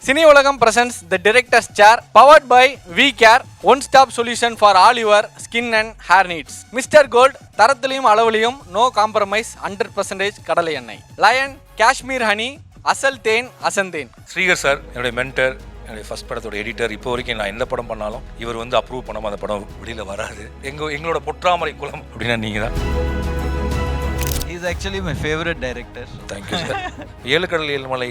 Cineulagam presents the director's chair powered by VCare, one-stop solution for all your skin and hair needs. Mr. Gold, தரத்திலையும் அளவுலையும் no compromise 100% கடலை எண்ணெய். Lion, Kashmir honey, அசல் தேன் அசந்தேன். Srikar sir என்னுடைய mentor, என்னுடைய first படத்தோட எடிட்டர். இப்போ வரைக்கும் நான் எந்த படம் பண்ணாலும் இவர் வந்து அப்ரூவ் பண்ணாமல் அந்த படம் வெளியில் வராது. எங்களோட பொற்றாமரை குலம் அப்படின்னா நீங்கள் தான். He is actually my favorite director. Thank you sir. ஏழு கடல் ஏழு மலை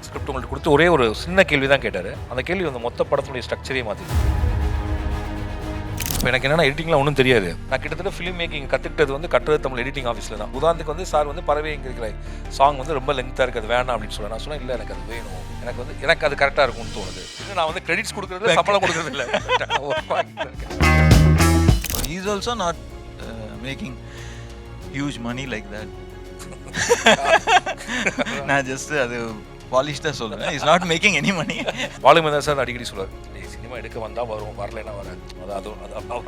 ஸ்கிரிப்ட் உங்கள்கிட்ட கொடுத்து ஒரே ஒரு சின்ன கேள்வி தான் கேட்டார். அந்த கேள்வி வந்து மொத்த படத்துடைய ஸ்ட்ரக்சரே மாற்றி. இப்போ எனக்கு என்னென்னா எடிட்டிங்லாம் ஒன்றும் தெரியாது. நான் கிட்டத்தட்ட ஃபிலிம் மேக்கிங் கற்றுக்கிட்டது வந்து கட்டுறது தமிழ் எடிட்டிங் ஆஃபீஸில் தான். உதாரணத்துக்கு வந்து சார் வந்து பறவை எங்கே இருக்கிற சாங் வந்து ரொம்ப லென்த்தாக இருக்குது, அது வேணாம் அப்படின்னு சொல்ல. நான் சொன்னேன் இல்லை, எனக்கு அது வேணும், எனக்கு அது கரெக்டாக இருக்கும்னு தோணுது. இன்னும் நான் வந்து கிரெடிட்ஸ் கொடுக்குறது சம்பளம் கொடுக்குறது இல்லை. He is also not making huge money like that. நான் ஜஸ்ட் அது பாலிஷ்டாக சொல்லுவேன். Is not making any money. பாலுமேதா சார் அடிக்கடி சொல்லுவார், சினிமா எடுக்க வந்தால் வரும், வரலைன்னா வராது. அது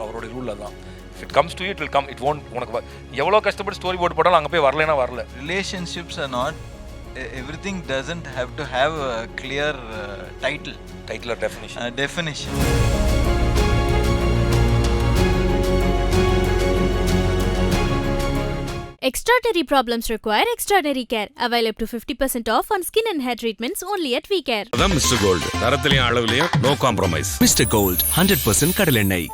அவருடைய ரூலில் தான். If it comes to it will come. It won't. உனக்கு எவ்வளோ கஷ்டப்பட்டு ஸ்டோரி போர்ட் போட்டாலும் அங்கே போய் வரலைன்னா வரல. Relationships are not everything doesn't have to have a clear title or definition. Extraordinary problems require extraordinary care. Avail up to 50% off on skin and hair treatments only at VCare. அதான் Mister Gold, தரத்திலையும் அளவுலையும் no compromise. Mister Gold 100% கடலெண்ணெய்.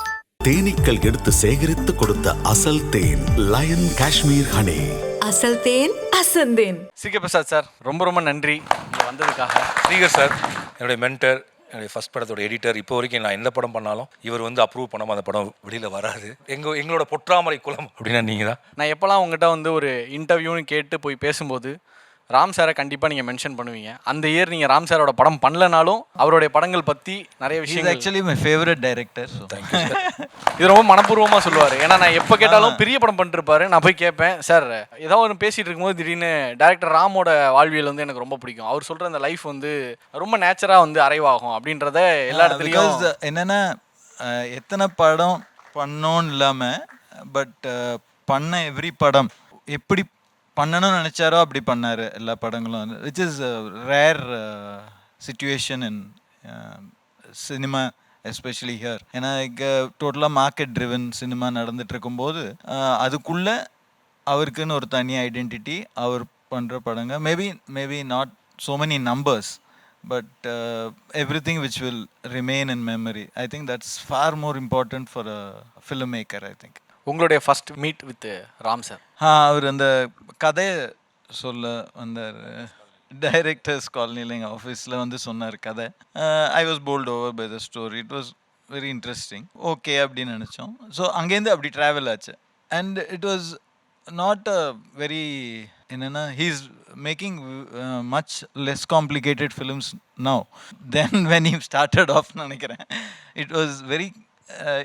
தேனீக்கள் எடுத்து சேகரித்து கொடுத்த அசல் தேன் line Kashmir honey. அசல் தேன் அசந்தேன். Sreekar Prasad சார், ரொம்ப நன்றி இங்கே வந்ததுக்காக. ஸ்ரீகர் சார் என்னுடைய மென்டர், என்னுடைய ஃபர்ஸ்ட் படத்தோட எடிட்டர். இப்போ வரைக்கும் நான் எந்த படம் பண்ணாலும் இவர் வந்து அப்ரூவ் பண்ணாமல் அந்த படம் வெளியில் வராது. எங்களோட பொற்றாமரை குலம் அப்படின்னா நீங்கள் தான். நான் எப்போல்லாம் உங்கள்கிட்ட வந்து ஒரு இன்டர்வியூன்னு கேட்டு போய் பேசும்போது ராம் சாரை கண்டிப்பாக நீங்கள் மென்ஷன் பண்ணுவீங்க. அந்த இயர் நீங்கள் ராம் சாரோட படம் பண்ணலனாலும் அவருடைய படங்கள் பற்றி நிறைய விஷயம். Actually my favourite director. Thank you sir. இது ரொம்ப மனப்பூர்வமாக சொல்லுவார். ஏன்னா நான் எப்போ கேட்டாலும் பெரிய படம் பண்ணிருப்பாரு. நான் போய் கேட்பேன், சார் ஏதோ ஒன்று பேசிகிட்டு இருக்கும்போது திடீர்னு டேரக்டர் ராமோட வாழ்வியல் வந்து எனக்கு ரொம்ப பிடிக்கும். அவர் சொல்கிற அந்த லைஃப் வந்து ரொம்ப நேச்சராக வந்து அரைவாகும் அப்படின்றத எல்லா இடத்துலையும். என்னென்னா எத்தனை படம் பண்ணோன்னு இல்லாமல் பட் பண்ண எவ்ரி படம் எப்படி பண்ணணும்னு நினச்சாரோ அப்படி பண்ணார் எல்லா படங்களும். Which is rare situation in cinema, especially here. ஏன்னா இங்கே டோட்டலாக மார்க்கெட் ட்ரிவன் சினிமா நடந்துட்டு இருக்கும்போது அதுக்குள்ளே அவருக்குன்னு ஒரு தனி ஐடென்டிட்டி. அவர் பண்ணுற படங்க maybe not so many numbers but everything which will remain in memory. I think that's far more important for a filmmaker, I think. உங்களுடைய first meet with Ram sir? அவர் அந்த கதையை சொல்ல வந்தார். டைரக்டர்ஸ் காலனியில் எங்கள் ஆஃபீஸில் வந்து சொன்னார் கதை. I was bowled over by the story. It was very interesting. Okay அப்படின்னு நினச்சோம். ஸோ அங்கேருந்து அப்படி ட்ராவல் ஆச்சு. And it was not a very என்னென்னா he's making much less complicated films now then when he started off நினைக்கிறேன். It was very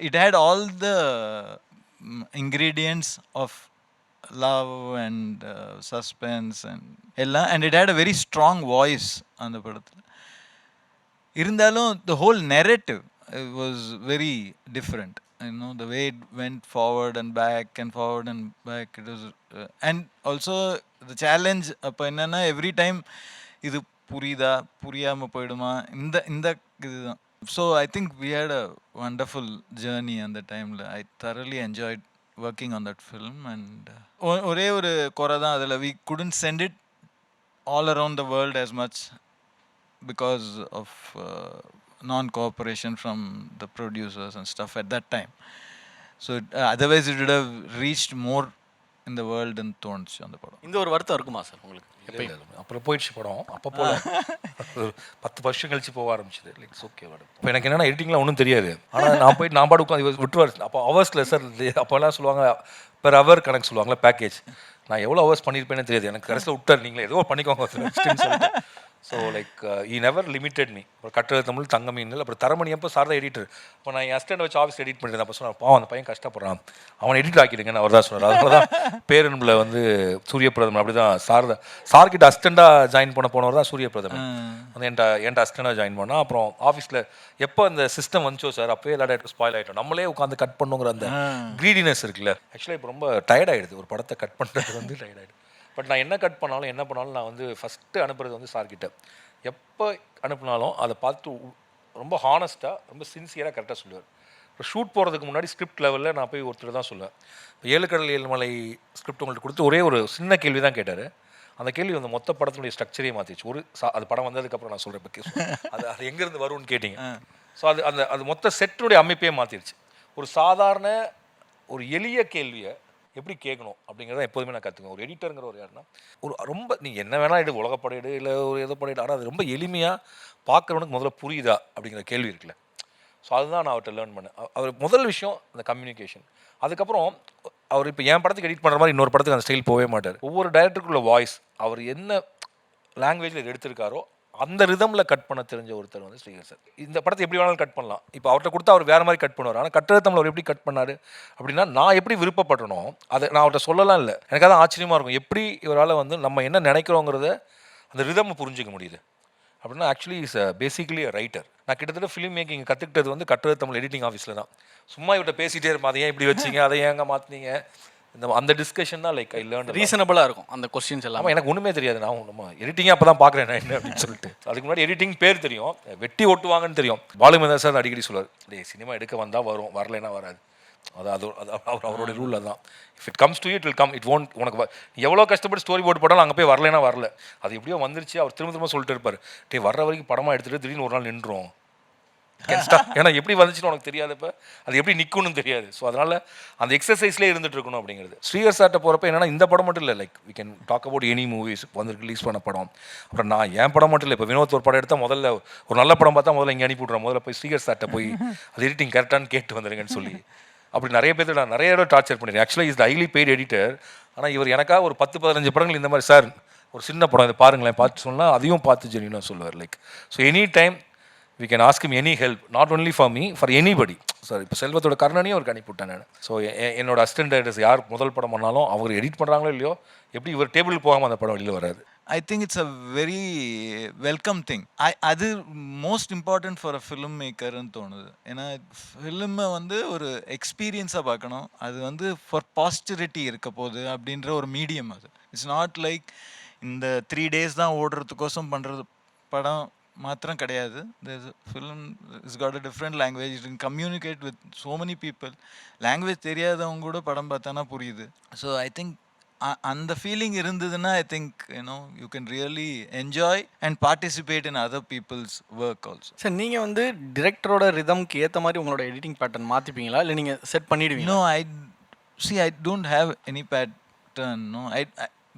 it had all the ingredients of love and suspense and ella, and it had a very strong voice on the padathil. Irundhalum the whole narrative was very different, you know, the way it went forward and back and forward and back. It was and also the challenge appo enna every time idu purida puriyama poiduma inda idha. So I think we had a wonderful journey on the time. I thoroughly enjoyed working on that film, and ஒரே ஒரு குறை தான் அதில், we couldn't send it all around the world as much because of non-cooperation from the producers and stuff at that time. So otherwise it would have reached more in the world and தோணுச்சு அந்த படம். இந்த ஒரு வருத்தம் இருக்குமா sir உங்களுக்கு? அப்புறம் போயிடுச்சு படம். அப்போ போல 10 வருஷம் கழிச்சு போக ஆரம்பிச்சிது. Like okay madam. இப்போ எனக்கு என்னென்னா எடிட்டிங்லாம் ஒன்றும் தெரியாது. ஆனால் நான் போயிட்டு நான் பாடு உட்காந்து விட்டுருவார். அப்போ ஹவர்ஸில் சார் அப்போல்லாம் சொல்லுவாங்க பெர் ஹவர் கணக்கு சொல்லுவாங்களே பேக்கேஜ். நான் எவ்வளோ ஹவர்ஸ் பண்ணியிருப்பேனே தெரியாது. எனக்கு கடைசியில் விட்டார், நீங்களே ஏதோ பண்ணிக்கோங்க சொல்லிட்டு. ஸோ லைக் ஈ நெவர் லிமிட்டட் மீ. அப்புறம் கட்டுறது தமிழ் தங்க மீன். அப்புறம் தரமணி அப்போ சார் தான் எடிட்டர். இப்போ நான் என் அசிஸ்டன்ட் வச்சு ஆஃபீஸ் எடிட் பண்ணியிருந்தேன். அப்போ சொன்னேன், பாவம் அந்த பையன் கஷ்டப்படுறான், அவன் எடிட் ஆக்கிடுங்கன்னு அவர் தான் சொன்னார். அதனால தான் பேரன்பில் வந்து சூரியபிரதமன் அப்படி தான் சார்கிட்ட அசிஸ்டண்டாக ஜாயின் போனவர் தான் சூரியபிரதமன். வந்து என்கிட்ட அசிஸ்டண்டாக ஜாயின் பண்ணால் அப்புறம் ஆஃபீஸில் எப்போ அந்த சிஸ்டம் வந்துச்சோ சார் அப்போயே எல்லா டேரக்டர் ஸ்பாயில் ஆகிட்டோம். நம்மளே உட்காந்து கட் பண்ணுங்கிற அந்த க்ரீடினஸ் இருக்குல்ல. ஆக்சுவலாக இப்போ ரொம்ப டயர்ட் ஆகிடுது ஒரு படத்தை கட் பண்ணுறது வந்து டயர்ட் ஆகிடுது. பட் நான் என்ன கட் பண்ணாலும் நான் வந்து ஃபஸ்ட்டு அனுப்புறது வந்து சார்கிட்ட. எப்போ அனுப்புனாலும் அதை பார்த்து ரொம்ப ஹானஸ்ட்டாக ரொம்ப சின்சியராக கரெக்டாக சொல்லுவார். இப்போ ஷூட் போகிறதுக்கு முன்னாடி ஸ்கிரிப்ட் லெவலில் நான் போய் ஒருத்தர் தான் சொல்லுவேன். இப்போ 7 கடல் 7 மலை ஸ்கிரிப்ட் உங்கள்கிட்ட கொடுத்து ஒரே ஒரு சின்ன கேள்வி தான் கேட்டார். அந்த கேள்வி வந்து மொத்த படத்தினுடைய ஸ்ட்ரக்சரே மாற்றிச்சு. அது படம் வந்ததுக்கப்புறம் நான் சொல்கிறேன். இப்போ அது எங்கேருந்து வரும்னு கேட்டிங்க. ஸோ அது மொத்த செட்டுடைய அமைப்பே மாற்றிடுச்சு. ஒரு சாதாரண ஒரு எளிய கேள்வியை எப்படி கேட்கணும் அப்படிங்கிறத எப்போதுமே நான் கற்றுக்குவேன். ஒரு எடிட்டருங்கிற ஒரு யாருன்னா ஒரு ரொம்ப நீங்கள் என்ன வேணால் எடு, உலகப்படையிடு இல்லை ஒரு எதை படையிடு, ஆனால் அது ரொம்ப எளிமையாக பார்க்குறவனுக்கு முதல்ல புரியுதா அப்படிங்கிற கேள்வி இருக்குல்ல. ஸோ அதுதான் நான் அவர்கிட்ட லேர்ன் பண்ணேன். அவர் முதல் விஷயம் அந்த கம்யூனிகேஷன். அதுக்கப்புறம் அவர் இப்போ என் படத்துக்கு எடிட் பண்ணுற மாதிரி இன்னொரு படத்துக்கு அந்த ஸ்டைல் போகவே மாட்டார். ஒவ்வொரு டைரக்டருக்குள்ள வாய்ஸ் அவர் என்ன லாங்குவேஜில் எடுத்திருக்காரோ அந்த ரிதமில் கட் பண்ண தெரிஞ்ச ஒருத்தர் வந்து ஸ்ரீகர் சார். இந்த படத்தை எப்படி வேணாலும் கட் பண்ணலாம். இப்போ அவர்கிட்ட கொடுத்தா அவர் வேறு மாதிரி கட் பண்ணுவார். ஆனால் கட்டுறது தமிழ் அவர் எப்படி கட் பண்ணார் அப்படின்னா, நான் எப்படி விருப்பப்பட்டனோ அதை நான் அவர்கிட்ட சொல்லலாம் இல்லை. எனக்கு அதான் ஆச்சரியமாக இருக்கும். எப்படி இவரால் வந்து நம்ம என்ன நினைக்கிறோங்கிறத அந்த ரிதமை புரிஞ்சிக்க முடியுது அப்படின்னா, ஆக்சுவலி இஸ் பேசிக்கலி ரைட்டர். நான் கிட்டத்தட்ட ஃபிலிம் மேக்கிங் கற்றுக்கிட்டது வந்து கட்டுறது தமிழ் எடிட்டிங் ஆஃபீஸில் தான். சும்மா இவர்கிட்ட பேசிகிட்டே இருப்பேன், அதை ஏன் இப்படி வச்சிங்க, அதை ஏங்க மாற்றினீங்க, அந்த டிஸ்கஷன் தான் லைக் ஐ லேர்ன். ரீசனபிளாக இருக்கும் அந்த கொஸ்டின்ஸ் எல்லாம். எனக்கு ஒன்றுமே தெரியாது. நான் நம்ம எடிட்டிங்காக அப்போ தான் பார்க்குறேன் நான் என்ன அப்படின்னு சொல்லிட்டு. அதுக்கு முன்னாடி எடிட்டிங் பேர் தெரியும், வெட்டி ஓட்டுவாங்கன்னு தெரியும். பாலுமேந்தர் சார் அடிக்கடி சொல்லுவார், டே சினிமா எடுக்க வந்தால் வரும், வரலைன்னா வராது. அவரோட ரூல் தான். If it comes to it will come, it won't. உனக்கு எவ்வளோ கஷ்டப்பட்டு ஸ்டோரி போர்டு போட்டாலும் அங்கே போய் வரலைன்னா வரல, அது எப்படியோ வந்துருச்சு. அவர் திரும்ப திரும்ப சொல்லிட்டு இருப்பார், டே வர்ற வரைக்கும் படமாக எடுத்துகிட்டு திடீர்னு ஒரு நாள் நின்றோம். ஏன்னா எப்படி வந்துச்சுன்னு உனக்கு தெரியாதப்ப அது எப்படி நிற்கும்னு தெரியாது. ஸோ அதனால் அந்த எக்ஸசைஸ்லேயே இருந்துட்டு இருக்கணும் அப்படிங்கிறது. ஸ்ரீகர் சார்ட்ட போகிறப்ப என்னன்னா, இந்த படம் மட்டும் இல்லை, like we can talk about any movies வந்து ரிலீஸ் பண்ண படம். அப்புறம் நான் என் படம் மட்டும் இல்லை, இப்போ வினோத் ஒரு படம் எடுத்தால் முதல்ல ஒரு நல்ல படம் பார்த்தா முதல்ல இங்கே அனுப்பி விட்றேன், முதல்ல போய் ஸ்ரீகர் சார்ட்ட போய் அது எடிட்டிங் கரெக்டானு கேட்டு வந்துடுங்கன்னு சொல்லி அப்படி நிறைய பேர் நான் நிறைய இடம் டார்ச்சர் பண்ணிடுறேன். ஆக்சுவலாக is the highly paid editor. ஆனால் இவர் எனக்காக ஒரு 10-15 படங்கள் இந்த மாதிரி, சார் ஒரு சின்ன படம் இதை பாருங்களேன், பார்த்து சொன்னால் அதையும் பார்த்து ஜெனியூனாக சொல்லுவார். Like so any time we can ask him any help, not only for me, for anybody. Sir இப்போ செல்வத்தோட கர்ணனையும் அவருக்கு அனுப்பிவிட்டேன் நான். ஸோ என்னோட அசிஸ்டன்ட் டைரக்டர்ஸ் யார் முதல் படம் பண்ணாலும் அவர் எடிட் பண்ணுறாங்களோ இல்லையோ, எப்படி இவர் டேபிளுக்கு போகாமல் அந்த படம் வெளியில் வராது. I think it's a very welcome thing. அது most important for a film மேக்கர்னு தோணுது. ஏன்னா ஃபிலிமை வந்து ஒரு எக்ஸ்பீரியன்ஸாக பார்க்கணும். அது வந்து ஃபார் பாஸ்டரிட்டி இருக்க போகுது அப்படின்ற ஒரு மீடியம் அது. இட்ஸ் நாட் லைக் இந்த 3 days தான் ஓடுறதுக்கோசம் பண்ணுறது படம் மாத்திரம் கிடையாது. Film is got a different language. It can communicate with so many people. Language தெரியாதவங்க கூட படம் பார்த்தானா புரியுது. ஸோ ஐ திங்க் அந்த ஃபீலிங் இருந்ததுன்னா I think you can really enjoy and participate in other people's work also. Sir நீங்கள் வந்து டிரெக்டரோட ரிதம்க்கு ஏற்ற மாதிரி உங்களோட எடிட்டிங் பேட்டர்ன் மாற்றிப்பீங்களா இல்லை நீங்கள் செட் பண்ணிடுவீங்க? No, I don't have any pattern. No,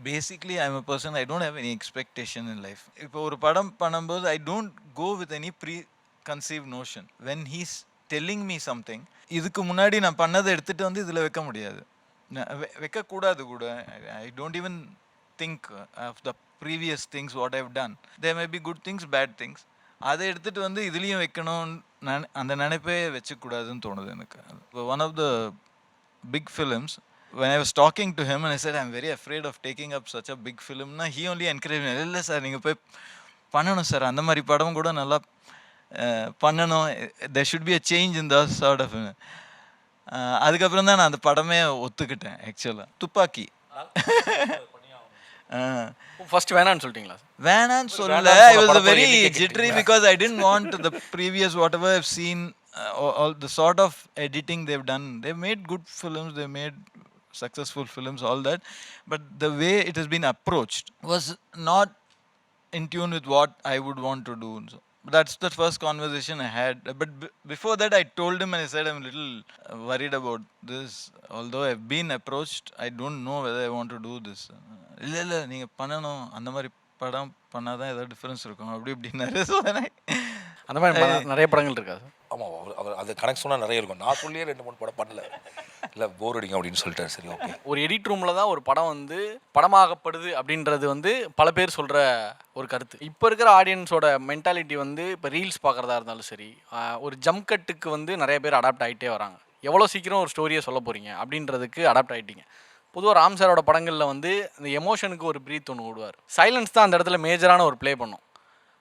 basically I'm a person, I don't have any expectation in life. இப்போ ஒரு படம் பண்ணும்போது I don't go with any preconceived notion. When he's telling me something, இதுக்கு முன்னாடி நான் பண்ணதை எடுத்துகிட்டு வந்து இதில் வைக்க முடியாது, வைக்கக்கூடாது கூட. I don't even think of the previous things what I've done. There may be good things, bad things. அதை எடுத்துகிட்டு வந்து இதுலேயும் வைக்கணும்னு அந்த நினைப்பே வச்சுக்கூடாதுன்னு தோணுது எனக்கு. One of the big films, when I was talking to him and I said I'm very afraid of taking up such a big film, na he only encouraged me, இல்லை சார் நீங்கள் போய் பண்ணணும் சார், அந்த மாதிரி படம் கூட நல்லா பண்ணணும், there should be a change in the sort of. அதுக்கப்புறம் தான் நான் அந்த படமே ஒத்துக்கிட்டேன். ஆக்சுவலாக துப்பாக்கி ஃபர்ஸ்ட் வேணான்னு சொல்லிட்டீங்களா? வேணான்னு சொல்லல. I was very jittery because I didn't want the previous whatever I've seen, all the sort of editing they've done. They've made good films, they made successful films, all that, but the way it has been approached was not in tune with what I would want to do. So that's the first conversation I had. But before that I told him and I said I'm a little worried about this, although I've been approached, I don't know whether I want to do this. இல்லை நீங்கள் பண்ணணும், அந்த மாதிரி படம் பண்ணாதான் ஏதாவது difference இருக்கும் அப்படி இப்படின்னாரு. ஸோ அந்த மாதிரி நிறைய படங்கள் இருக்காது. ஆமாம், அவர் அது கணக்கு சொன்னால் நிறைய இருக்கும். நான் சொல்லியே 2-3 படம் பண்ணல, இல்லை போர் அடிங்க அப்படின்னு சொல்லிட்டாரு. சரி, ஓகே. ஒரு எடிட் ரூமில் தான் ஒரு படம் வந்து படமாகப்படுது அப்படின்றது வந்து பல பேர் சொல்கிற ஒரு கருத்து. இப்போ இருக்கிற ஆடியன்ஸோட மென்டாலிட்டி வந்து இப்போ ரீல்ஸ் பார்க்குறதா இருந்தாலும் சரி, ஒரு ஜம்ப் கட்டுக்கு வந்து நிறைய பேர் அடாப்ட் ஆகிட்டே வராங்க. எவ்வளோ சீக்கிரம் ஒரு ஸ்டோரியை சொல்ல போகிறீங்க அப்படின்றதுக்கு அடாப்ட் ஆகிட்டீங்க. பொதுவாக ராம் சாரோட படங்களில் வந்து இந்த எமோஷனுக்கு ஒரு ப்ரீத் ஒன்று விடுவார். சைலன்ஸ் தான் அந்த இடத்துல மேஜரான ஒரு ப்ளே பண்ணும்.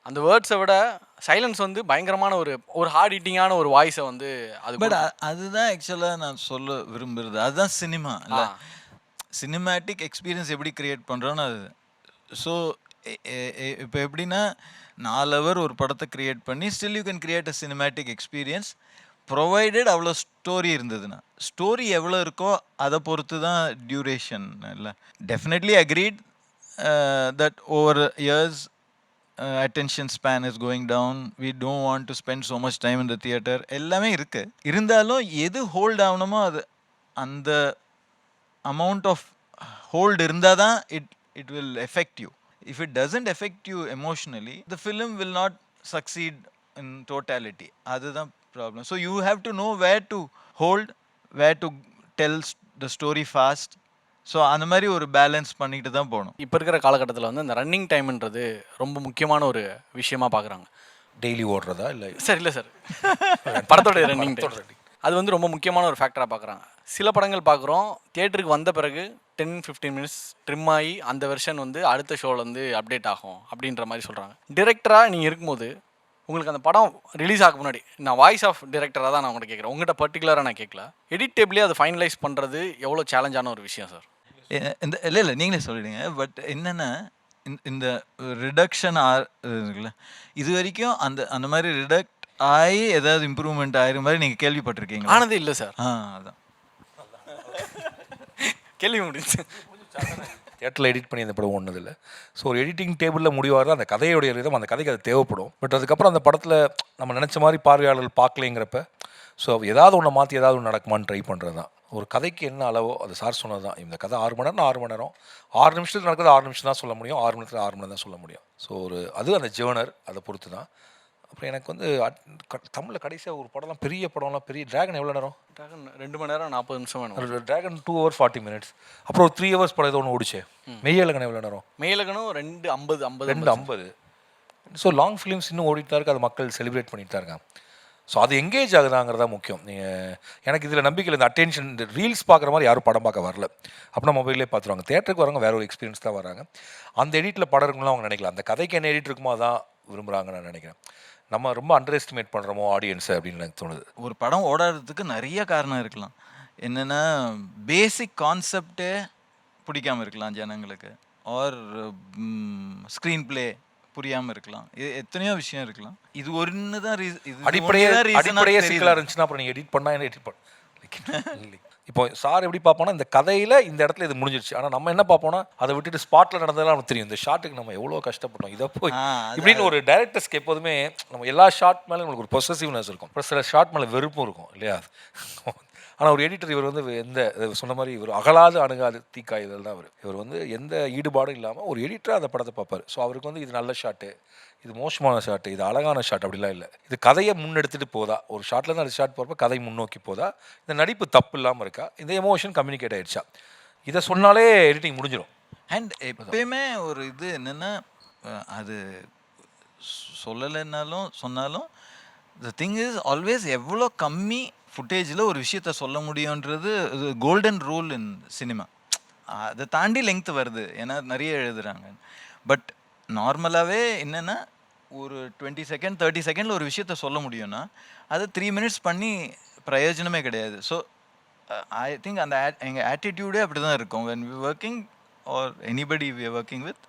அந்த வேர்ட்ஸை விட சைலன்ஸ் வந்து பயங்கரமான ஒரு ஹார்ட் ஹிட்டிங்கான ஒரு வாய்ஸை வந்து அது. பட் அதுதான் ஆக்சுவலாக நான் சொல்ல விரும்புகிறது. அதுதான் சினிமா இல்லை, சினிமேட்டிக் எக்ஸ்பீரியன்ஸ் எப்படி க்ரியேட் பண்ணுறோன்னு அது. ஸோ இப்போ எப்படின்னா 4 ஹவர் ஒரு படத்தை கிரியேட் பண்ணி still you can create a cinematic experience provided அவ்வளோ ஸ்டோரி இருந்ததுன்னா. ஸ்டோரி எவ்வளோ இருக்கோ அதை பொறுத்து தான் டியூரேஷன் இல்லை. Definitely agreed that over years attention span is going down. We don't want to spend so much time in the theatre. எல்லாமே இருக்குது. இருந்தாலும் எது ஹோல்ட் ஆகணுமோ அது அந்த amount of hold இருந்தால் தான் it will affect you. If it doesn't affect you emotionally, the film will not succeed in totality. அதுதான் problem. So you have to know where to hold, where to tell the story fast. So அந்த மாதிரி ஒரு balance பண்ணிட்டு தான் போகணும். இப்போ இருக்கிற காலகட்டத்தில் வந்து அந்த ரன்னிங் டைம்ன்றது ரொம்ப முக்கியமான ஒரு விஷயமா பார்க்குறாங்க. டெய்லி ஓடுறதா இல்லை சார்? இல்லை சார், படத்தோட ரன்னிங் டைம் அது வந்து ரொம்ப முக்கியமான ஒரு ஃபேக்டராக பார்க்குறாங்க. சில படங்கள் பார்க்குறோம், தியேட்டருக்கு வந்த பிறகு 10-15 மினிட்ஸ் ட்ரிம் ஆகி அந்த வெர்ஷன் வந்து அடுத்த ஷோவில் வந்து அப்டேட் ஆகும் அப்படின்ற மாதிரி சொல்கிறாங்க. டிரெக்டராக நீங்கள் இருக்கும்போது உங்களுக்கு அந்த படம் ரிலீஸ் ஆக முன்னாடி, நான் வாய்ஸ் ஆஃப் டிரெக்டராக தான் நான் உங்கள்கிட்ட கேட்குறேன், உங்கள்கிட்ட பர்டிகுலராக நான் கேட்கல, எடிட் டேபிளே அதை ஃபைனலைஸ் பண்ணுறது எவ்வளோ சேலஞ்சான ஒரு விஷயம் சார்? இல்லை நீங்களே சொல்லிடுங்க. பட் என்னென்னா இந்த ரிடக்ஷன் இருக்குல்ல, இது வரைக்கும் அந்த மாதிரி ரிடக்ட் ஆகி ஏதாவது இம்ப்ரூவ்மெண்ட் ஆகிற மாதிரி நீங்கள் கேள்விப்பட்டிருக்கீங்க? ஆனதே இல்லை சார். அதான் கேள்வி முடிஞ்சு. தியேட்டரில் எடிட் பண்ணி அந்த படம் ஒன்றுதில்லை. ஸோ ஒரு எடிட்டிங் டேபிளில் முடிவாக அந்த கதையுடைய விதம், அந்த கதைக்கு அது தேவைப்படும். பட் அதுக்கப்புறம் அந்த படத்தில் நம்ம நினச்ச மாதிரி பார்வையாளர்கள் பார்க்கலைங்கிறப்ப ஸோ ஏதாவது ஒன்று மாற்றி ஏதாவது ஒன்று நடக்குமான்னு ட்ரை பண்ணுறது தான். ஒரு கதைக்கு என்ன அளவோ அது சார் சொன்னது தான். இந்த கதை 6 மணி நேரம் 6 மணி நேரம், 6 நிமிஷத்துக்கு நடக்குது 6 நிமிஷம் தான் சொல்ல முடியும், 6 மணி நேரத்தில் 6 மணி நேரம் தான் சொல்ல முடியும். ஸோ அது அந்த ஜேர்னர் அதை பொறுத்து தான். அப்புறம் எனக்கு வந்து தமிழில் கடைசியாக ஒரு படம்லாம் பெரிய படம்லாம் பெரிய ட்ராகன் எவ்வளோ நேரம்? ட்ராகன் 2 மணி நேரம் 40 நிமிஷம் வேணும். Dragon 2 hours 40 minutes. அப்புறம் ஒரு 3 hours படம் ஏதோ ஒன்று ஓடிச்சு. மெய்யழகன் எவ்வளோ நேரம்? மெய்யழகனும் 2:50. 2:50. ஸோ லாங் ஃபிலிம்ஸ் இன்னும் ஓடிட்டு தான் இருக்குது, அது மக்கள் செலிப்ரேட் பண்ணிட்டு தான் இருக்காங்க. ஸோ அது எங்கேஜ் ஆகுதாங்கிறதா முக்கியம். நீங்கள் எனக்கு இதில் நம்பிக்கை இந்த அட்டென்ஷன், இந்த ரீல்ஸ் பார்க்குற மாதிரி யாரும் படம் பார்க்க வரல. அப்படின்னா மொபைல்லே பார்த்துருவாங்க. தேட்டருக்கு வரவங்க வேறு ஒரு எக்ஸ்பீரியன்ஸ் தான் வராங்க. அந்த எடிட்டில் படம் இருக்கும்லாம் அவங்க நினைக்கலாம். அந்த கதைக்கு என்ன எடிட் இருக்குமோ அதான் விரும்புகிறாங்கன்னு நான் நினைக்கிறேன். நம்ம ரொம்ப அண்டர் எஸ்டிமேட் பண்ணுறோமோ ஆடியன்ஸை அப்படின்னு எனக்கு தோணுது. ஒரு படம் ஓடாததுக்கு நிறைய காரணம் இருக்கலாம். என்னென்னா பேசிக் கான்செப்டே பிடிக்காமல் இருக்கலாம் ஜனங்களுக்கு, ஆர் ஸ்க்ரீன் பிளே புரியாமல் இருக்கலாம், எத்தனையோ விஷயம் இருக்கலாம். இது ஒன்று தான் அடிப்படையே சிக்கலாக இருந்துச்சுன்னா அப்புறம் நீங்கள் எடிட் பண்ணால் என்ன எடிட் பண்ண இப்போ சார் எப்படி பார்ப்போம்னா இந்த கதையில் இந்த இடத்துல இது முடிஞ்சிருச்சு. ஆனால் நம்ம என்ன பார்ப்போம்னா அதை விட்டுட்டு ஸ்பாட்டில் நடந்ததெல்லாம் நமக்கு தெரியும். இந்த ஷாட்டுக்கு நம்ம எவ்வளோ கஷ்டப்பட்டோம், இதை போய் இப்படின்னு ஒரு டைரக்டர்ஸ்க்கு எப்போதுமே நம்ம எல்லா ஷாட் மேலே உங்களுக்கு ஒரு பொசசிவ்னஸ் இருக்கும், அப்புறம் சில ஷாட் மேலே வெறுப்பும் இருக்கும் இல்லையா? ஆனால் ஒரு எடிட்டர் இவர் வந்து எந்த சொன்ன மாதிரி இவர் அகலாது அணுகாது தீக்காயுதல் தான் இவர் வந்து எந்த ஈடுபாடும் இல்லாமல் ஒரு எடிட்டராக அந்த படத்தை பார்ப்பார். ஸோ அவருக்கு வந்து இது நல்ல ஷாட்டு, இது மோசமான ஷாட்டு, இது அழகான ஷாட் அப்படிலாம் இல்லை. இது கதையை முன்னெடுத்துட்டு போதா, ஒரு ஷாட்லேருந்து அந்த ஷாட் போகிறப்ப கதை முன்னோக்கி போதா, இந்த நடிப்பு தப்பு இல்லாமல் இருக்கா, இந்த எமோஷன் கம்யூனிகேட் ஆகிடுச்சா, இதை சொன்னாலே எடிட்டிங் முடிஞ்சிடும். அண்ட் எப்பயுமே ஒரு இது என்னென்னா அது சொல்லலைன்னாலும் சொன்னாலும் த திங் இஸ் ஆல்வேஸ் எவ்வளோ கம்மி ஃபுட்டேஜில் ஒரு விஷயத்த சொல்ல முடியுன்றது கோல்டன் ரூல் இன் சினிமா. அதை தாண்டி லெங்க்த் வருது, ஏன்னா நிறைய எழுதுகிறாங்க. பட் நார்மலாகவே என்னென்னா ஒரு 20 செகண்ட் 30 செகண்டில் ஒரு விஷயத்த சொல்ல முடியும்னா அதை 3 மினிட்ஸ் பண்ணி பிரயோஜனமே கிடையாது. ஸோ ஐ திங்க் அந்த எங்கள் ஆட்டிடியூடே அப்படி தான் இருக்கும். When we working are anybody we working with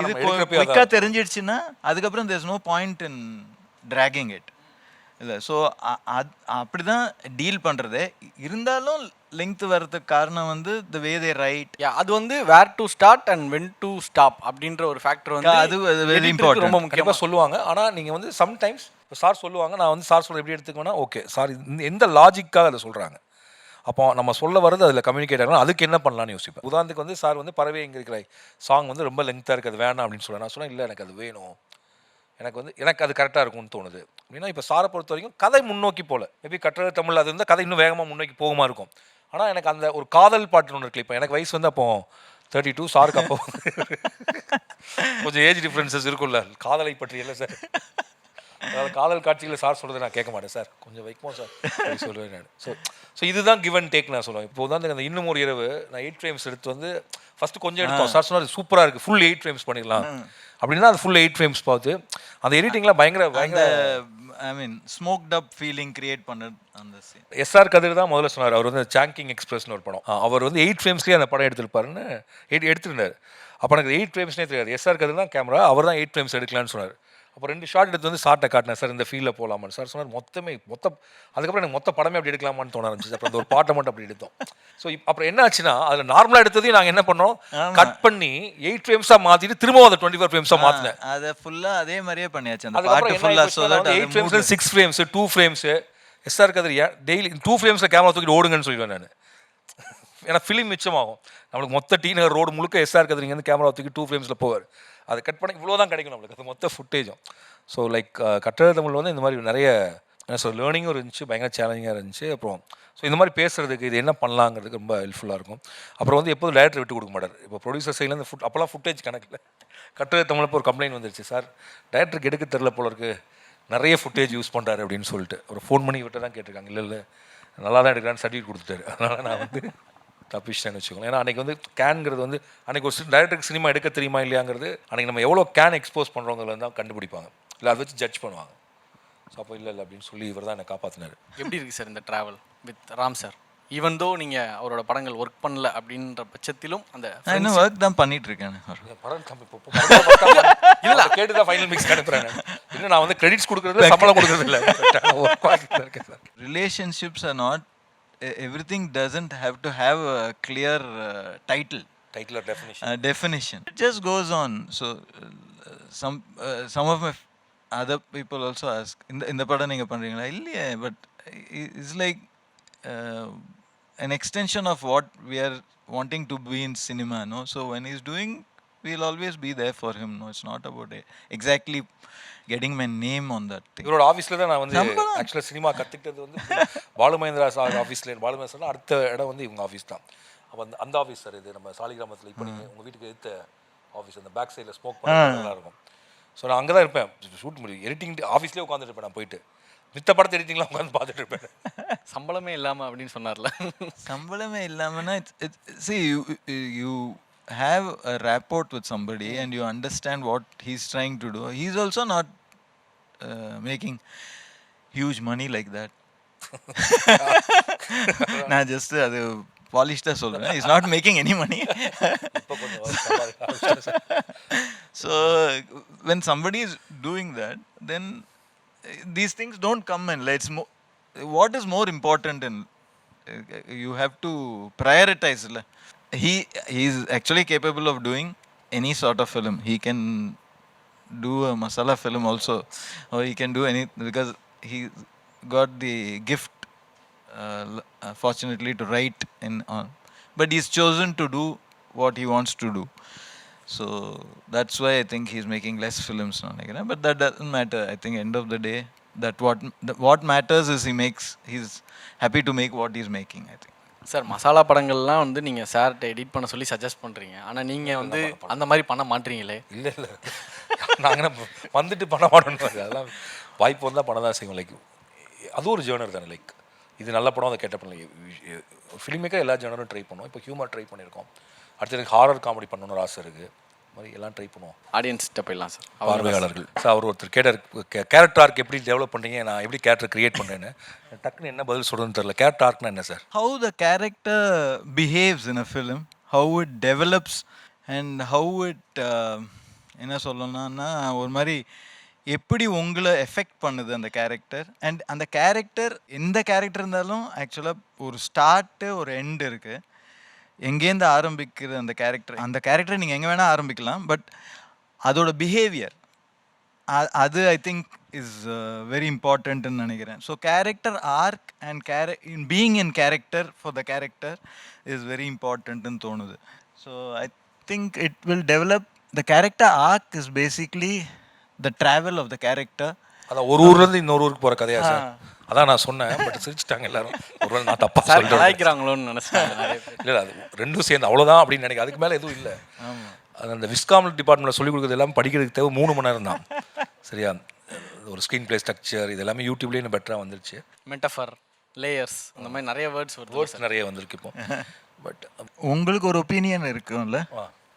இது குயிக்காக தெரிஞ்சிடுச்சுன்னா அதுக்கப்புறம் there is no point in dragging it இல்லை. ஸோ அப்படி தான் டீல் பண்ணுறதே. இருந்தாலும் லெங்க்த் வர்றதுக்கு காரணம் வந்து த வே தே ரைட். அது வந்து where to start and when to stop அப்படின்ற ஒரு ஃபேக்டர் வந்து அது வெரி இம்பார்ட்டன்ட், ரொம்ப முக்கியமாக சொல்லுவாங்க. ஆனால் நீங்கள் வந்து சம்டைம்ஸ் இப்போ சார் சொல்லுவாங்க, நான் வந்து சார் சொல்ல எப்படி எடுத்துக்கோன்னா ஓகே சார் எந்த லாஜிக்காக அதை சொல்கிறாங்க, அப்போ நம்ம சொல்ல வர்றது அதில் கம்யூனிகேட் ஆகணும், அதுக்கு என்ன பண்ணலான்னு யோசிப்பேன். உதாரணத்துக்கு வந்து சார் வந்து பறவை எங்கே இருக்கிற சாங் வந்து ரொம்ப லெங்க்த்தாக இருக்குது, அது வேணாம் அப்படின்னு சொல்ல நான் சொன்னேன், இல்லை எனக்கு அது வேணும், எனக்கு அது கரெக்டாக இருக்கும்னு தோணுது அப்படின்னா. இப்போ சாரை பொறுத்த வரைக்கும் கதை முன்னோக்கி போகல, மேபி கட்டுரை தமிழ் அது இருந்தால் கதை இன்னும் வேகமாக முன்னோக்கி போகுமா இருக்கும். ஆனால் எனக்கு அந்த ஒரு காதல் பாட்டுன்னு ஒன்று இருக்கு. இப்போ எனக்கு வயசு வந்து அப்போ 32, சாருக்கு அப்போ கொஞ்சம் ஏஜ் டிஃப்ரென்சஸ் இருக்கும்ல, காதலை பற்றி இல்லை சார். அதாவது காதல் காட்சிகளை சார் சொல்கிறத நான் கேட்க மாட்டேன், சார் கொஞ்சம் வைக்குமா சார் அப்படி சொல்லுவேன் நான். ஸோ இதுதான் கிவ் அண்ட் டேக் நான் சொல்லுவேன். இப்போ வந்து அந்த இன்னும் ஒரு இரவு நான் 8 frames எடுத்து வந்து ஃபஸ்ட்டு கொஞ்சம் எடுத்தோம், சார் சொன்னார் சூப்பராக இருக்குது, ஃபுல் 8 frames பண்ணிடலாம் அப்படின்னா அது ஃபுல் 8 frames பார்த்து அந்த எடிட்டிங்லாம் பயங்கர ஐ மீன் ஸ்மோக்ட் அப் ஃபீலிங் கிரியேட் பண்ணது அந்த சீன். எஸ்ஆர் கதிர் தான் முதல்ல சொன்னார். அவர் வந்து சாங்கிங் எக்ஸ்பிரஸ்னு ஒரு படம், அவர் வந்து 8 framesலேயே அந்த படம் எடுத்திருப்பாருன்னு எடுத்திருந்தார். அப்போ எனக்கு 8 ஃப்ரேம்ஸ்னே தெரியாது. எஸ்ஆர் கதிர் தான் கேமரா, அவர் தான் 8 ஃப்ரேம்ஸ் எடுக்கலான்னு சொன்னார். அப்போ 2 ஷாட் எடுத்து வந்து சார்ட்டை காட்டினேன், சார் இந்த ஃபீல்டில் போகலாமான்னு. சார் சொன்னார் அதுக்கப்புறம் எனக்கு மொத்த படமே அப்படி எடுக்கலாமான்னு தோண ஆரம்பிச்சு. அப்புறம் அந்த ஒரு பாட்டை மட்டும் அப்படி எடுத்தோம். ஸோ அப்புறம் என்ன ஆச்சுன்னா, அதில் நார்மலாக எடுத்ததையும் நாங்கள் என்ன பண்ணோம், கட் பண்ணி 8 ஃப்ரேம்ஸாக மாற்றிட்டு திரும்பவும் அதை 24 ஃப்ரேம்ஸாக மாற்றினேன். அதை ஃபுல்லாக அதே மாதிரியே பண்ணியாச்சு. அந்த பாட்டு ஃபுல்லாக சொல்ல 8 ஃப்ரேம்ஸ் 6 ஃப்ரேம்ஸ் 2 ஃப்ரேம்ஸ். எஸ்ஆர் கதிர் டெய்லி 2 ஃப்ரேம்ஸில் கேமரா தூக்கிட்டு ஓடுங்கன்னு சொல்லிடுவேன் நான். ஏன்னா ஃபிலிம் மிச்சமாகும். நம்மளுக்கு மொத்த டி நகர் ரோடு முழுக்க எஸ்ஆர் கதிர் இங்கேருந்து கேமரா தூக்கி 2 ஃப்ரேம்ஸில் போவார். அதை கட் பண்ணி இவ்வளோ தான் கிடைக்கும் நம்மளுக்கு அது மொத்த ஃபுட்டேஜும். ஸோ லைக் கட்டட தமிழ் வந்து இந்த மாதிரி நிறைய என்ன சொல் லேர்னிங்கும் இருந்துச்சு, பயங்கர சேலஞ்சிங்காக இருந்துச்சு. அப்புறம் ஸோ இந்த மாதிரி பேசுகிறதுக்கு இது என்ன பண்ணலாங்கிறதுக்கு ரொம்ப ஹெல்ப்ஃபுல்லாக இருக்கும். அப்புறம் வந்து எப்போதும் டேரக்டர் விட்டு கொடுக்க மாட்டார். இப்போ ப்ரொடியூசர் சைட்லேருந்து அப்போல்லாம் ஃபுட்டேஜ் கணக்கில் கட்டட தமிழில் இப்போ ஒரு கம்ப்ளைண்ட் வந்துருச்சு, சார் டேரக்டருக்கு எடுக்க தெரில போல இருக்குது, நிறைய ஃபுட்டேஜ் யூஸ் பண்ணுறாரு அப்படின்னு சொல்லிட்டு ஒரு ஃபோன் பண்ணி விட்டு தான் கேட்டிருக்காங்க. இல்லை நல்லா தான் எடுக்கிறான்னு சர்டிஃபிகேட் கொடுத்துட்டாரு. அதனால் நான் வந்து தப்பிச்சிட்டேன்னு வச்சுக்கோங்க. ஏன்னா அன்றைக்கி வந்து கேன்ங்கிறது வந்து அன்றைக்கி ஒரு டேரக்டருக்கு சினிமா எடுக்க தெரியுமா இல்லையாங்கிறது அன்றைக்கி நம்ம எவ்வளோ கேன் எக்ஸ்போஸ் பண்ணுறவங்கள தான் கண்டுபிடிப்பாங்க, இல்லை அதை வச்சு ஜட்ஜ் பண்ணுவாங்க. ஸோ அப்போ இல்லை அப்படின்னு சொல்லி இவர் தான் என்னை காப்பாற்றினார். எப்படி இருக்குது சார் இந்த travel with Ram sir? Even though நீங்கள் அவரோட படங்கள் ஒர்க் பண்ணல அப்படின்ற பட்சத்திலும் அந்த இன்னும் ஒர்க் தான் பண்ணிட்டு இருக்கேன். படம் இல்லை கேட்டு தான் ஃபைனல் மிக்ஸ் அனுப்புகிறேன். இன்னும் நான் வந்து கிரெடிட்ஸ் கொடுக்குறது சம்பளம் கொடுக்குறது இல்லை. Relationships are not everything doesn't have to have a clear title or definition. It just goes on. So some of my other people also ask, in the padam neenga pandringala illaya, but it's like an extension of what we are wanting to be in cinema, no? So when he's doing, we'll always be there for him, no? It's not about exactly getting my name on that thing. இவரோட ஆஃபீஸில் தான் நான் வந்து ஆக்சுவலாக cinema கற்றுக்கிட்டது வந்து Balu Mahendra sir ஆஃபீஸில். பாலுமகேந்திரா அடுத்த இடம் வந்து இவங்க ஆஃபீஸ் தான். அப்போ அந்த ஆஃபீஸ் சார் இது நம்ம சாலிகிராமத்தில். இப்போ நீங்கள் உங்கள் வீட்டுக்கு எடுத்த ஆஃபீஸ் அந்த பேக் சைடில் ஸ்மோக் பண்ண நல்லா இருக்கும். ஸோ நான் அங்கே தான் இருப்பேன், ஷூட் முடியும் எடிட்டிங் ஆஃபீஸ்லேயே உட்காந்துட்டு இருப்பேன். நான் போயிட்டு மித்த படத்தை எடிட்டிங்லாம் உட்காந்து பார்த்துட்டு இருப்பேன். சம்பளமே இல்லாமல் அப்படின்னு சொன்னார்ல. சம்பளமே இல்லாமல்னா see you have a rapport with somebody and you understand what he's trying to do. He's also not making huge money like that. நான் ஜஸ்ட் அது பாலிஷ்டாக சொல்கிறேன். he's not making any money. So when somebody is doing that, then these things don't come in. What is more important, and you have to prioritize. He is actually capable of doing any sort of film. He can do a masala film also, or he can do anything because he got the gift fortunately to write but he's chosen to do what he wants to do. So that's why I think he's making less films now, but that doesn't matter. I think end of the day that what matters is he's happy to make what he's making, I think. Sir masala படங்கள்லாம் வந்து நீங்கள் சார்கிட்ட edit பண்ண சொல்லி suggest பண்ணுறீங்க, ஆனால் நீங்கள் வந்து அந்த மாதிரி பண்ண மாட்டீங்களே? இல்லை நாங்கள் வந்துட்டு பண்ண மாட்டோன்றது அதெல்லாம் வாய்ப்பு வந்தால் பண்ண தான் செய்வோம். லைக் அது ஒரு ஜேர்னர் தானே. லைக் இது நல்ல படம், அதை கேட்ட பண்ணல. ஃபிலிம் மேக்கர் எல்லா ஜேர்னரும் ட்ரை பண்ணுவோம். இப்போ ஹியூமர் ட்ரை பண்ணியிருக்கோம். அடுத்து எனக்கு ஹாரர் காமெடி பண்ணணும்னு ஆசை இருக்குது. மாதிரி எல்லாம் ட்ரை பண்ணுவோம். ஆடியன்ஸ்கிட்ட போயிடலாம் சார், பார்வையாளர்கள். சார் அவர் ஒருத்தர் கேரக்டர் ஆர்க் எப்படி டெவலப் பண்ணுறீங்க, நான் எப்படி கேரக்டர் கிரியேட் பண்ணுறேன்னு டக்குன்னு என்ன பதில் சொல்கிறதுன்னு தெரியல. கேரக்டர் ஆர்க்னா என்ன sir? How the character behaves in a film, how it develops and how it என்ன சொல்லணும்னா ஒரு மாதிரி எப்படி உங்களை எஃபெக்ட் பண்ணுது அந்த கேரக்டர். அண்ட் அந்த கேரக்டர் எந்த கேரக்டர் இருந்தாலும் ஆக்சுவலாக ஒரு ஸ்டார்ட்டு ஒரு எண்டு இருக்குது. எங்கேருந்து ஆரம்பிக்கிற அந்த கேரக்டரை நீங்கள் எங்கே வேணால் ஆரம்பிக்கலாம், பட் அதோட பிஹேவியர் அது ஐ திங்க் இஸ் வெரி இம்பார்ட்டன்ட்னு நினைக்கிறேன். So character arc and being in character for the character is very இம்பார்ட்டன்ட்னு தோணுது. So I think it will develop the character arc is basically the travel of the character. அதான் ஒரு ஊர்லேருந்து இன்னொரு ஊருக்கு போகிற கதையா சார்? அதான் நான் சொன்னேன், பட் சிரிச்சிட்டாங்க எல்லாரும். ஒரு நான் தப்பாக சொல்லிக்கிறாங்களோன்னு நினச்சேன். இல்லை அது ரெண்டும் சேர்ந்து அவ்வளோதான் அப்படின்னு நினைக்கிறேன். அதுக்கு மேலே எதுவும் இல்லை. அது அந்த விஸ்காம் டிபார்ட்மெண்ட்டில் சொல்லிக் கொடுக்குறது எல்லாம் படிக்கிறதுக்கு தேவை 3 மணி நேரம் தான். சரியா? ஒரு ஸ்க்ரீன் பிளே ஸ்ட்ரக்சர் இது எல்லாமே யூடியூப்லேயே பெட்டராக வந்துருச்சு. மெட்டஃபர், லேயர்ஸ், இந்த மாதிரி நிறைய வேர்ட்ஸ் நிறைய வந்திருக்கு இப்போ. பட் உங்களுக்கு ஒரு ஒப்பீனியன் இருக்கும்ல,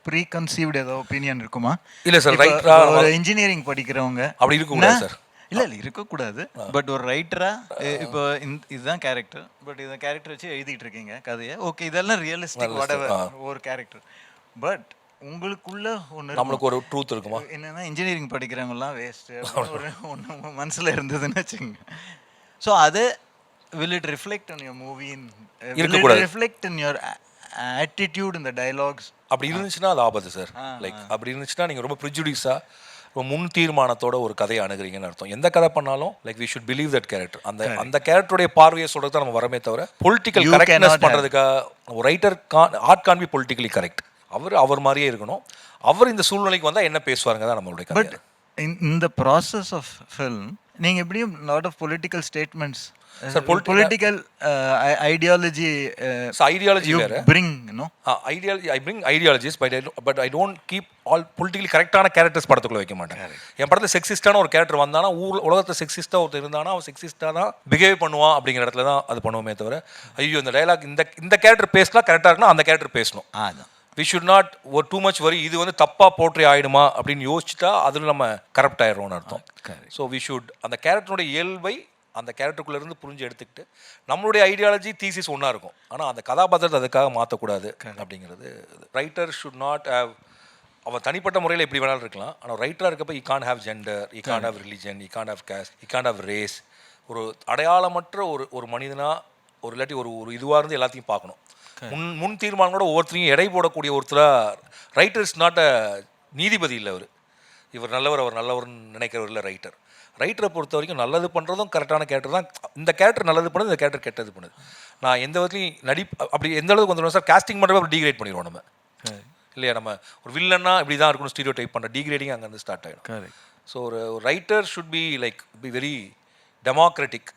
ப்ரீ கன்சீவ்டு ஏதோ ஒப்பீனியன் இருக்குமா? இல்லை சார், ரைட்டராக ஒரு இன்ஜினியரிங் படிக்கிறவங்க அப்படி இருக்குங்களா சார்? இல்லை இருக்கக்கூடாது. பட் ஒரு ரைட்டராக இப்போ இதுதான் கேரக்டர், பட் இந்த கேரக்டர் வச்சு எழுதிட்டு இருக்கீங்க கதையை. ஓகே, இதெல்லாம் ரியலிஸ்டிக் வாடவர் ஒரு கேரக்டர். பட் உங்களுக்குள்ள ஒன்று நம்மளுக்கு ஒரு ட்ரூத் இருக்குமா? என்னன்னா இன்ஜினியரிங் படிக்கிறவங்கலாம் வேஸ்ட்டு ஒரு ஒன்று மனசில் இருந்ததுன்னு வச்சுக்கோங்க. ஸோ அது will it reflect on your movie will it reflect in your attitude in the dialogues? அப்படி இருந்துச்சுன்னா அது ஆபத்து சார். லைக் அப்படி இருந்துச்சுன்னா நீங்கள் ரொம்ப ப்ரிஜுடிஸாக ரொம்ப முன் தீர்மானத்தோட ஒரு கதையை அணுகிறீங்கன்னு அர்த்தம். எந்த கதை பண்ணாலும் like we should believe that character. அந்த கேரக்டருடைய பார்வையை சொல்கிறது தான் நம்ம வரமே தவிர பொலிட்டிக்கல் கரெக்ட்னஸ் பண்ணுறதுக்காக ஒரு writer art can be politically correct. அவர் மாதிரியே இருக்கணும். அவர் இந்த சூழ்நிலைக்கு வந்தால் என்ன பேசுவாருங்க தான் நம்மளுடைய கதை. பட் இந்த ப்ராசஸ் ஆஃப் ஃபில்ம் நீங்கள் எப்படியும் lot of political statements political ideology ideology you bring, no? Ideology, I bring ideologies, but I don't keep all politically correctான கேரக்டர்ஸ் படத்துக்குள்ள வைக்க மாட்டேன். என் படத்தில் செக்ஸிஸ்டான ஒரு கேரக்டர் வந்தானா உலகத்தில் செக்ஸிஸ்டாக ஒருத்தர் இருந்தானா அவன் செக்ஸிஸ்டாக தான் பிஹேவ் பண்ணுவான் அப்படிங்கிற இடத்துல தான் அது பண்ணுவோமே தவிர ஐயோ இந்த டைலாக் இந்த கேரக்டர் பேசினா கரெக்டாக இருக்குன்னா அந்த கேரக்டர் பேசணும். வி ஷுட் நாட் ஒரு டூ மச் வரி இது வந்து தப்பாக போற்றி ஆகிடுமா அப்படின்னு யோசிச்சுட்டா அதில் நம்ம கரெக்ட் ஆயிடுறோம்னு அர்த்தம். ஸோ வி ஷுட் அந்த கேரக்டருடைய இயல்பை அந்த கேரக்டருக்குள்ளேருந்து புரிஞ்சு எடுத்துக்கிட்டு நம்மளுடைய ஐடியாலஜி தீசிஸ் ஒன்றா இருக்கும். ஆனால் அந்த கதாபாத்திரத்தை அதுக்காக மாற்றக்கூடாது அப்படிங்கிறது. ரைட்டர் ஷுட் நாட் ஹேவ் அவன் தனிப்பட்ட முறையில் எப்படி வேணாலும் இருக்கலாம். ஆனால் ரைட்டராக இருக்கப்போ he can have gender, he can have religion, he can have caste, he can have race. ஒரு அடையாளமற்ற ஒரு மனிதனாக ஒரு இல்லாட்டி ஒரு இதுவாக இருந்து எல்லாத்தையும் பார்க்கணும். முன் தீர்மானம் கூட ஒவ்வொருத்தரையும் எடை போடக்கூடிய ஒருத்தராக ரைட்டர் இஸ் நாட் அ நீதிபதி இல்லை. இவர் நல்லவர் அவர் நல்லவர்னு நினைக்கிறவர் இல்லை ரைட்டர். ரைட்டரை பொறுத்த வரைக்கும் நல்லது பண்ணுறதும் கரெக்டான கேரக்டர் தான். இந்த கேரக்டர் நல்லது பண்ணுது, இந்த கேரக்டர் கெட்டது பண்ணுது. நான் எந்த விதத்துலையும் அப்படி எந்த அளவுக்கு வந்துடும் சார் காஸ்டிங் பண்ணுறப்ப அப்படி டீக்ரேட் பண்ணிடுவோம் நம்ம இல்லையா. நம்ம ஒரு வில்லன்னா இப்படி தான் இருக்கணும் ஸ்டீரியோ டைப் பண்ணுற டீக்ரேடிங் அங்கேருந்து ஸ்டார்ட் ஆகிடும். ஸோ ஒரு writer should be like be very democratic,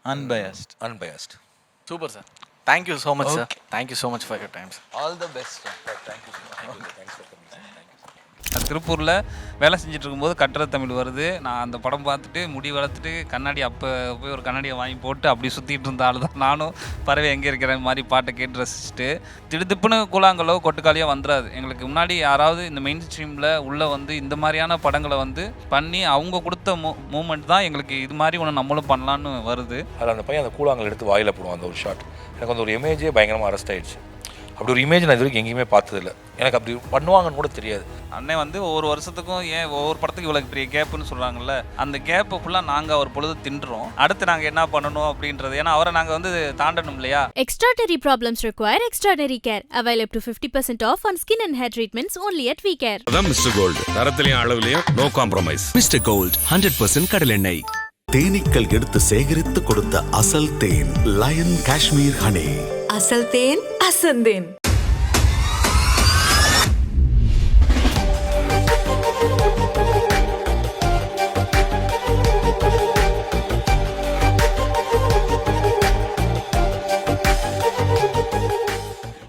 unbiased. Super sir. Thank you so much sir. Thank you so much for your time sir. All the best. Thank you thanks for coming. திருப்பூரில் வேலை செஞ்சுட்டு இருக்கும்போது கட்டுரை தமிழ் வருது. நான் அந்த படம் பார்த்துட்டு முடி வளர்த்துட்டு கண்ணாடி அப்போ போய் ஒரு கண்ணாடியை வாங்கி போட்டு அப்படி சுற்றிட்டு இருந்த ஆள் தான் நானும். பறவை எங்கே இருக்கிற மாதிரி பாட்டை கேட்டு ரசிச்சுட்டு திடுப்புன்னு கூழாங்கலோ கொட்டுக்காலியோ வந்துடாது. எங்களுக்கு முன்னாடி யாராவது இந்த மெயின் ஸ்ட்ரீமில் உள்ளே வந்து இந்த மாதிரியான படங்களை வந்து பண்ணி அவங்க கொடுத்த மூமெண்ட் தான் எங்களுக்கு இது மாதிரி ஒன்று நம்மளும் பண்ணலான்னு வருது. அதில் அந்த பையன் அந்த கூழாங்கல் எடுத்து வாயில் போடுவான். அந்த ஒரு ஷாட் எனக்கு அந்த ஒரு இமேஜே பயங்கரமாக அரெஸ்ட் ஆகிடுச்சு. அப்படி ஒரு இமேஜ் நான் இது வரைக்கும் எங்கேயுமே பார்த்ததில்லை. எனக்கு அப்படி பண்ணுவாங்கன்னு கூட தெரியாது. அண்ணன் வந்து ஒவ்வொரு வருஷத்துக்கும் ஏன் ஒவ்வொரு படத்துக்கு இவ்வளோ பெரிய கேப்புன்னு சொல்கிறாங்கல்ல, அந்த கேப்பை ஃபுல்லாக நாங்கள் ஒரு பொழுது தின்றோம். அடுத்து நாங்கள் என்ன பண்ணணும் அப்படின்றது, ஏன்னா அவரை நாங்கள் வந்து தாண்டணும் இல்லையா. Extraordinary problems require extraordinary care. Avail up to 50% off on skin and hair treatments only at VCare. அதான் மிஸ்டர் கோல்டு. தரத்திலையும் அளவுலையும் நோ காம்ப்ரமைஸ். மிஸ்டர் கோல்ட் 100% கடலெண்ணெய். தேனீக்கள் எடுத்து சேகரித்து கொடுத்த அசல் தேன் லயன் காஷ்மீர் ஹனி. அசல் தேன் அசந்தேன்.